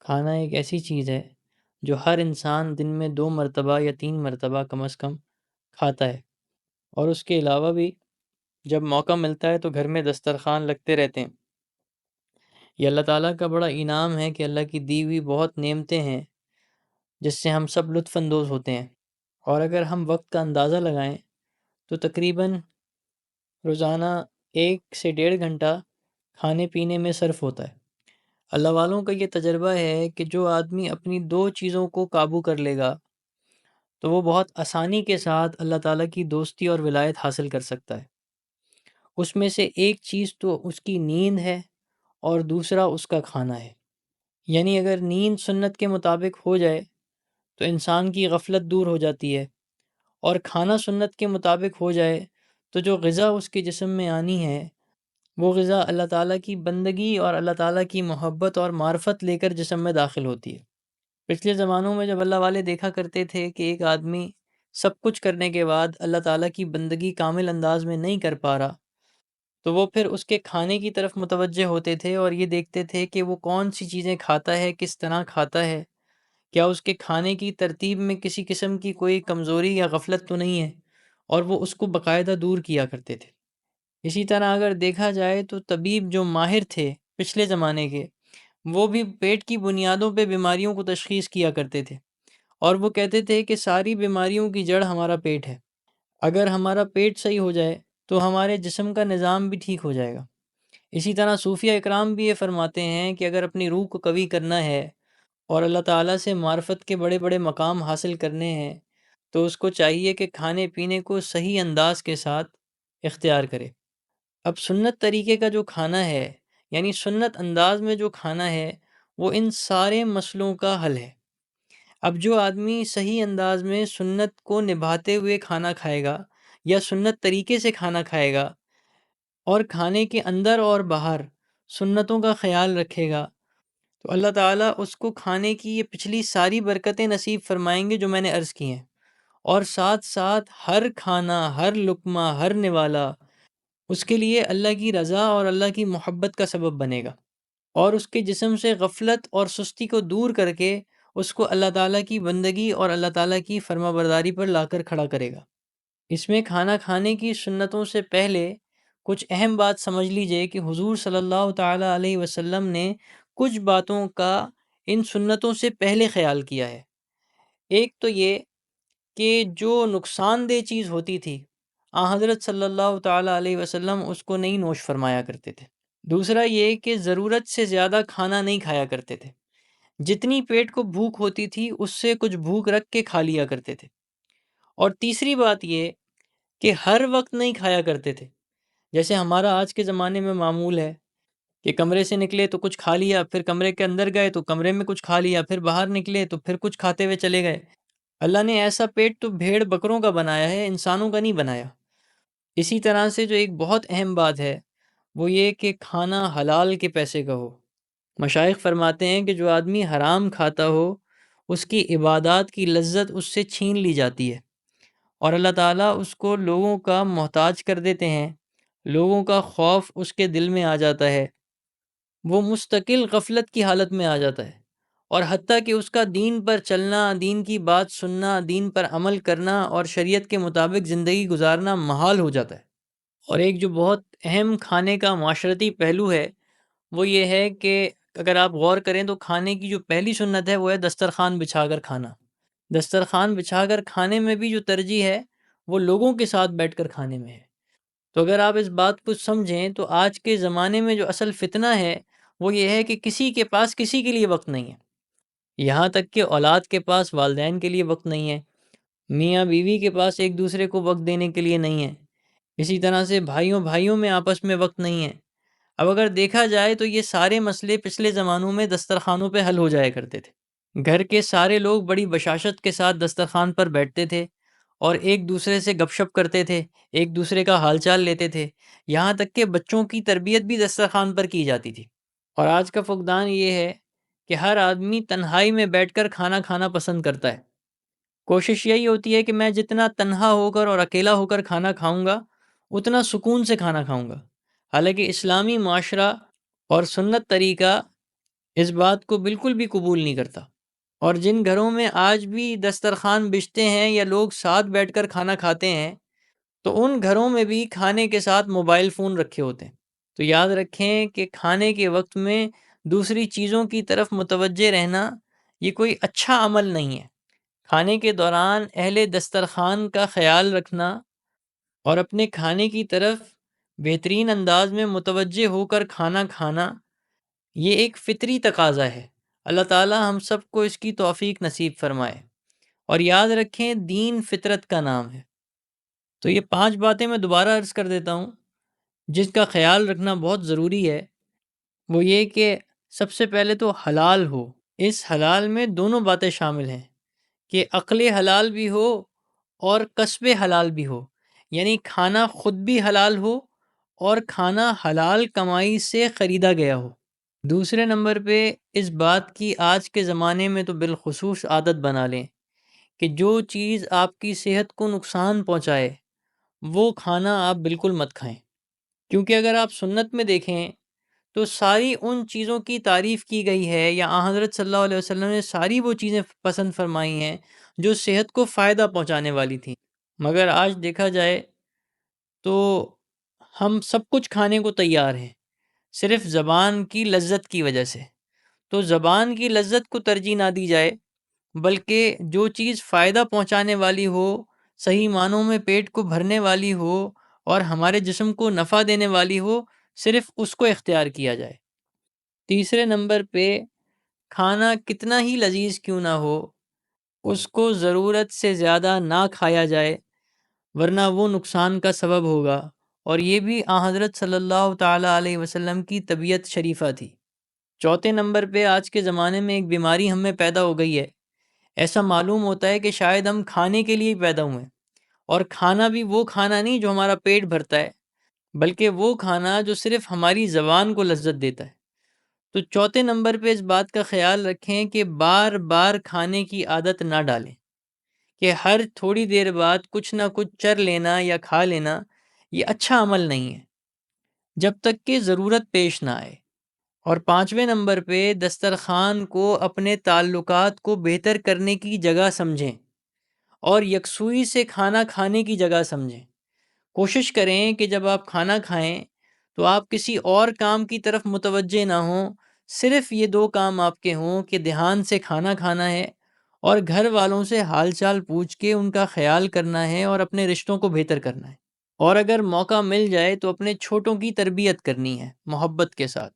کھانا ایک ایسی چیز ہے جو ہر انسان دن میں 2 مرتبہ یا 3 مرتبہ کم از کم کھاتا ہے، اور اس کے علاوہ بھی جب موقع ملتا ہے تو گھر میں دسترخوان لگتے رہتے ہیں۔ یہ اللہ تعالیٰ کا بڑا انعام ہے کہ اللہ کی دی ہوئی بہت نعمتیں ہیں جس سے ہم سب لطف اندوز ہوتے ہیں، اور اگر ہم وقت کا اندازہ لگائیں تو تقریباً روزانہ 1 سے 1.5 گھنٹہ کھانے پینے میں صرف ہوتا ہے۔ اللہ والوں کا یہ تجربہ ہے کہ جو آدمی اپنی 2 چیزوں کو قابو کر لے گا تو وہ بہت آسانی کے ساتھ اللہ تعالیٰ کی دوستی اور ولایت حاصل کر سکتا ہے۔ اس میں سے ایک چیز تو اس کی نیند ہے اور دوسرا اس کا کھانا ہے۔ یعنی اگر نیند سنت کے مطابق ہو جائے تو انسان کی غفلت دور ہو جاتی ہے، اور کھانا سنت کے مطابق ہو جائے تو جو غذا اس کے جسم میں آنی ہے وہ غذا اللہ تعالیٰ کی بندگی اور اللہ تعالیٰ کی محبت اور معرفت لے کر جسم میں داخل ہوتی ہے۔ پچھلے زمانوں میں جب اللہ والے دیکھا کرتے تھے کہ ایک آدمی سب کچھ کرنے کے بعد اللہ تعالیٰ کی بندگی کامل انداز میں نہیں کر پا رہا، تو وہ پھر اس کے کھانے کی طرف متوجہ ہوتے تھے اور یہ دیکھتے تھے کہ وہ کون سی چیزیں کھاتا ہے، کس طرح کھاتا ہے، کیا اس کے کھانے کی ترتیب میں کسی قسم کی کوئی کمزوری یا غفلت تو نہیں ہے، اور وہ اس کو باقاعدہ دور کیا کرتے تھے۔ اسی طرح اگر دیکھا جائے تو طبیب جو ماہر تھے پچھلے زمانے کے، وہ بھی پیٹ کی بنیادوں پہ بیماریوں کو تشخیص کیا کرتے تھے، اور وہ کہتے تھے کہ ساری بیماریوں کی جڑ ہمارا پیٹ ہے۔ اگر ہمارا پیٹ صحیح ہو جائے تو ہمارے جسم کا نظام بھی ٹھیک ہو جائے گا۔ اسی طرح صوفیہ اکرام بھی یہ فرماتے ہیں کہ اگر اپنی روح کو قوی کرنا ہے اور اللہ تعالیٰ سے معرفت کے بڑے بڑے مقام حاصل کرنے ہیں تو اس کو چاہیے کہ کھانے پینے کو صحیح انداز کے ساتھ اختیار کرے۔ اب سنت طریقے کا جو کھانا ہے، یعنی سنت انداز میں جو کھانا ہے، وہ ان سارے مسئلوں کا حل ہے۔ اب جو آدمی صحیح انداز میں سنت کو نبھاتے ہوئے کھانا کھائے گا یا سنت طریقے سے کھانا کھائے گا اور کھانے کے اندر اور باہر سنتوں کا خیال رکھے گا، تو اللہ تعالیٰ اس کو کھانے کی یہ پچھلی ساری برکتیں نصیب فرمائیں گے جو میں نے عرض کی ہیں، اور ساتھ ساتھ ہر کھانا، ہر لقمہ، ہر نوالا اس کے لیے اللہ کی رضا اور اللہ کی محبت کا سبب بنے گا، اور اس کے جسم سے غفلت اور سستی کو دور کر کے اس کو اللہ تعالیٰ کی بندگی اور اللہ تعالیٰ کی فرما برداری پر لا کر کھڑا کرے گا۔ اس میں کھانا کھانے کی سنتوں سے پہلے کچھ اہم بات سمجھ لیجئے کہ حضور صلی اللہ تعالیٰ علیہ وسلم نے کچھ باتوں کا ان سنتوں سے پہلے خیال کیا ہے۔ ایک تو یہ کہ جو نقصان دہ چیز ہوتی تھی حضرت صلی اللہ تعالیٰ علیہ وسلم اس کو نہیں نوش فرمایا کرتے تھے۔ دوسرا یہ کہ ضرورت سے زیادہ کھانا نہیں کھایا کرتے تھے، جتنی پیٹ کو بھوک ہوتی تھی اس سے کچھ بھوک رکھ کے کھا لیا کرتے تھے۔ اور تیسری بات یہ کہ ہر وقت نہیں کھایا کرتے تھے، جیسے ہمارا آج کے زمانے میں معمول ہے کہ کمرے سے نکلے تو کچھ کھا لیا، پھر کمرے کے اندر گئے تو کمرے میں کچھ کھا لیا، پھر باہر نکلے تو پھر کچھ کھاتے ہوئے چلے گئے۔ اللہ نے ایسا پیٹ تو بھیڑ بکروں کا بنایا ہے، انسانوں کا نہیں بنایا۔ اسی طرح سے جو ایک بہت اہم بات ہے وہ یہ کہ کھانا حلال کے پیسے کا ہو۔ مشائخ فرماتے ہیں کہ جو آدمی حرام کھاتا ہو اس کی عبادات کی لذت اس سے چھین لی جاتی ہے، اور اللہ تعالیٰ اس کو لوگوں کا محتاج کر دیتے ہیں، لوگوں کا خوف اس کے دل میں آ جاتا ہے، وہ مستقل غفلت کی حالت میں آ جاتا ہے، اور حتیٰ کہ اس کا دین پر چلنا، دین کی بات سننا، دین پر عمل کرنا اور شریعت کے مطابق زندگی گزارنا محال ہو جاتا ہے۔ اور ایک جو بہت اہم کھانے کا معاشرتی پہلو ہے وہ یہ ہے کہ اگر آپ غور کریں تو کھانے کی جو پہلی سنت ہے وہ ہے دسترخوان بچھا کر کھانا۔ دسترخوان بچھا کر کھانے میں بھی جو ترجیح ہے وہ لوگوں کے ساتھ بیٹھ کر کھانے میں ہے۔ تو اگر آپ اس بات کو سمجھیں تو آج کے زمانے میں جو اصل فتنہ ہے وہ یہ ہے کہ کسی کے پاس کسی کے لیے وقت نہیں ہے، یہاں تک کہ اولاد کے پاس والدین کے لیے وقت نہیں ہے، میاں بیوی کے پاس ایک دوسرے کو وقت دینے کے لیے نہیں ہے، اسی طرح سے بھائیوں بھائیوں میں آپس میں وقت نہیں ہے۔ اب اگر دیکھا جائے تو یہ سارے مسئلے پچھلے زمانوں میں دسترخوانوں پہ حل ہو جایا کرتے تھے۔ گھر کے سارے لوگ بڑی بشاشت کے ساتھ دسترخوان پر بیٹھتے تھے اور ایک دوسرے سے گپ شپ کرتے تھے، ایک دوسرے کا حال چال لیتے تھے، یہاں تک کہ بچوں کی تربیت بھی دسترخوان پر کی جاتی تھی۔ اور آج کا فقدان یہ ہے کہ ہر آدمی تنہائی میں بیٹھ کر کھانا کھانا پسند کرتا ہے۔ کوشش یہی ہوتی ہے کہ میں جتنا تنہا ہو کر اور اکیلا ہو کر کھانا کھاؤں گا اتنا سکون سے کھانا کھاؤں گا، حالانکہ اسلامی معاشرہ اور سنت طریقہ اس بات کو بالکل بھی قبول نہیں کرتا۔ اور جن گھروں میں آج بھی دسترخوان بچھتے ہیں یا لوگ ساتھ بیٹھ کر کھانا کھاتے ہیں، تو ان گھروں میں بھی کھانے کے ساتھ موبائل فون رکھے ہوتے ہیں۔ تو یاد رکھیں کہ کھانے کے وقت میں دوسری چیزوں کی طرف متوجہ رہنا یہ کوئی اچھا عمل نہیں ہے۔ کھانے کے دوران اہل دسترخوان کا خیال رکھنا اور اپنے کھانے کی طرف بہترین انداز میں متوجہ ہو کر کھانا کھانا یہ ایک فطری تقاضا ہے۔ اللہ تعالی ہم سب کو اس کی توفیق نصیب فرمائے۔ اور یاد رکھیں دین فطرت کا نام ہے۔ تو یہ 5 باتیں میں دوبارہ عرض کر دیتا ہوں جس کا خیال رکھنا بہت ضروری ہے۔ وہ یہ کہ سب سے پہلے تو حلال ہو۔ اس حلال میں دونوں باتیں شامل ہیں کہ عقل حلال بھی ہو اور کسب حلال بھی ہو، یعنی کھانا خود بھی حلال ہو اور کھانا حلال کمائی سے خریدا گیا ہو۔ دوسرے نمبر پہ اس بات کی آج کے زمانے میں تو بالخصوص عادت بنا لیں کہ جو چیز آپ کی صحت کو نقصان پہنچائے وہ کھانا آپ بالکل مت کھائیں، کیونکہ اگر آپ سنت میں دیکھیں تو ساری ان چیزوں کی تعریف کی گئی ہے، یا آن حضرت صلی اللہ علیہ وسلم نے ساری وہ چیزیں پسند فرمائی ہیں جو صحت کو فائدہ پہنچانے والی تھیں، مگر آج دیکھا جائے تو ہم سب کچھ کھانے کو تیار ہیں صرف زبان کی لذت کی وجہ سے۔ تو زبان کی لذت کو ترجیح نہ دی جائے، بلکہ جو چیز فائدہ پہنچانے والی ہو، صحیح معنوں میں پیٹ کو بھرنے والی ہو اور ہمارے جسم کو نفع دینے والی ہو، صرف اس کو اختیار کیا جائے۔ تیسرے نمبر پہ کھانا کتنا ہی لذیذ کیوں نہ ہو، اس کو ضرورت سے زیادہ نہ کھایا جائے، ورنہ وہ نقصان کا سبب ہوگا۔ اور یہ بھی آن حضرت صلی اللہ تعالیٰ علیہ وسلم کی طبیعت شریفہ تھی۔ چوتھے نمبر پہ آج کے زمانے میں ایک بیماری ہم میں پیدا ہو گئی ہے۔ ایسا معلوم ہوتا ہے کہ شاید ہم کھانے کے لیے ہی پیدا ہوئے ہیں، اور کھانا بھی وہ کھانا نہیں جو ہمارا پیٹ بھرتا ہے، بلکہ وہ کھانا جو صرف ہماری زبان کو لذت دیتا ہے۔ تو چوتھے نمبر پہ اس بات کا خیال رکھیں کہ بار بار کھانے کی عادت نہ ڈالیں، کہ ہر تھوڑی دیر بعد کچھ نہ کچھ چر لینا یا کھا لینا یہ اچھا عمل نہیں ہے جب تک کہ ضرورت پیش نہ آئے۔ اور پانچویں نمبر پہ دسترخوان کو اپنے تعلقات کو بہتر کرنے کی جگہ سمجھیں اور یکسوئی سے کھانا کھانے کی جگہ سمجھیں۔ کوشش کریں کہ جب آپ کھانا کھائیں تو آپ کسی اور کام کی طرف متوجہ نہ ہوں، صرف یہ 2 کام آپ کے ہوں کہ دھیان سے کھانا کھانا ہے اور گھر والوں سے حال چال پوچھ کے ان کا خیال کرنا ہے اور اپنے رشتوں کو بہتر کرنا ہے۔ اور اگر موقع مل جائے تو اپنے چھوٹوں کی تربیت کرنی ہے محبت کے ساتھ۔